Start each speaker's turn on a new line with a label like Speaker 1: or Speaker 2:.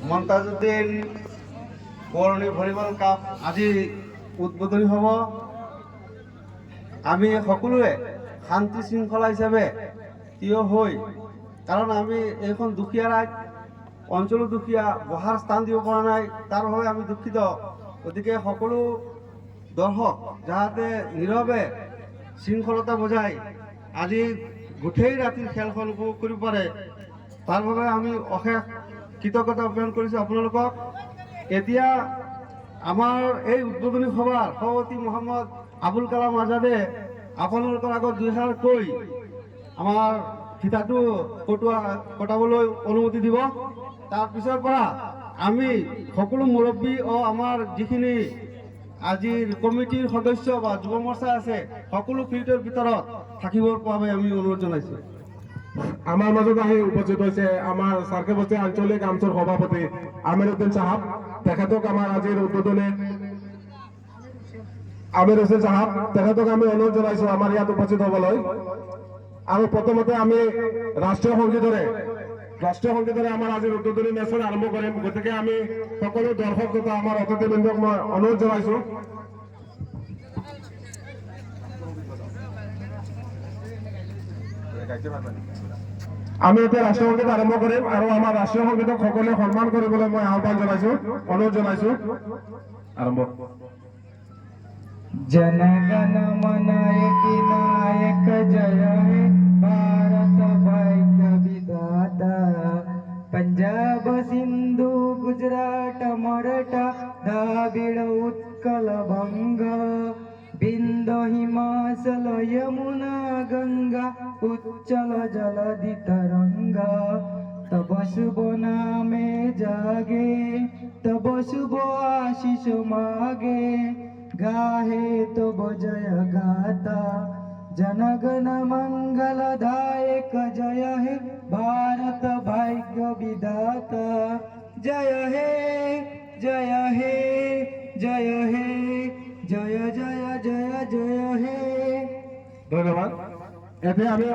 Speaker 1: মন্তাজুদ্দিন বৰণী volleyball cup আজি উদ্বোধনী হ'ব। আমি সকলোৱে শান্তি শৃংখলা হিচাপে থিয় হৈ, কাৰণ আমি এইখন দুখীয়া ৰাইজ, অঞ্চলৰ দুখীয়া, বহাৰ স্থান দিব পৰা নাই, তাৰ বাবে আমি দুখিত। গতিকে সকলো দৰ্শক যাতে নীৰৱে শৃংখলতা বজাই আজি গোটেই ৰাতিৰ খেলখন উপভোগ কৰিব পাৰে, তাৰ বাবে আমি অশেষ কৃতজ্ঞতা জ্ঞাপন কৰিছোঁ আপোনালোকক। এতিয়া আমাৰ এই উদ্বোধনী সভাৰ সভাপতি মহম্মদ আবুল কালাম আজাদে আপোনালোকৰ আগত দুইষাৰ কৈ আমাৰ ফিতাটো কটাবলৈ অনুমতি দিব। তাৰ পিছৰ পৰা আমি সকলো মুৰব্বী ও আমাৰ যিখিনি আজিৰ কমিটিৰ সদস্য বা যুৱ মৰ্চা আছে, সকলো ফিল্ডৰ ভিতৰত থাকিবৰ বাবে আমি অনুৰোধ জনাইছোঁ।
Speaker 2: আমাৰ মাজত আহি উপস্থিত হৈছে আমাৰ চাৰ্কেবস্তি আঞ্চলিক আমচুৰ সভাপতি আমিৰ উদ্দিন চাহাব। তেখেতক আমাৰ আজিৰ উদ্বোধনী আমিৰ হুছেইন চাহাব, তেখেতক আমি অনুৰোধ জনাইছোঁ আমাৰ ইয়াত উপস্থিত হ'বলৈ। আৰু প্ৰথমতে আমি ৰাষ্ট্ৰীয় সংগীতেৰে আমাৰ আজিৰ উদ্বোধনী মেচন আৰম্ভ কৰিম। গতিকে আমি সকলো দৰ্শক তথা আমাৰ অতিথিবৃন্দক মই অনুৰোধ জনাইছোঁ। আমি এতিয়া ৰাষ্ট্ৰীয় সংগীত আৰম্ভ কৰিম আৰু আমাৰ ৰাষ্ট্ৰীয় সংগীতক সকলোৱে সন্মান কৰিবলৈ মই আহ্বান জনাইছোঁ, অনুৰোধ জনাইছোঁ। আৰম্ভ।
Speaker 3: जनगण मन नायक जय हे भारत भाग्य विधाता। पंजाब सिंधु गुजरात मराठा द्राविड़ उत्कल बंग। बिंदु हिमाचल यमुना गंगा उच्चल जलधि तरंगा। तब शुभ नामे जागे, तब शुभ आशीष मागे। गाहे तो जय गाता, जनगण मंगलदायक जय हे भारत भाग्य विधाता। जय हे जय हे जय हे जय जय जय जय हे।
Speaker 2: ধন্যবাদ। এতিয়া আমি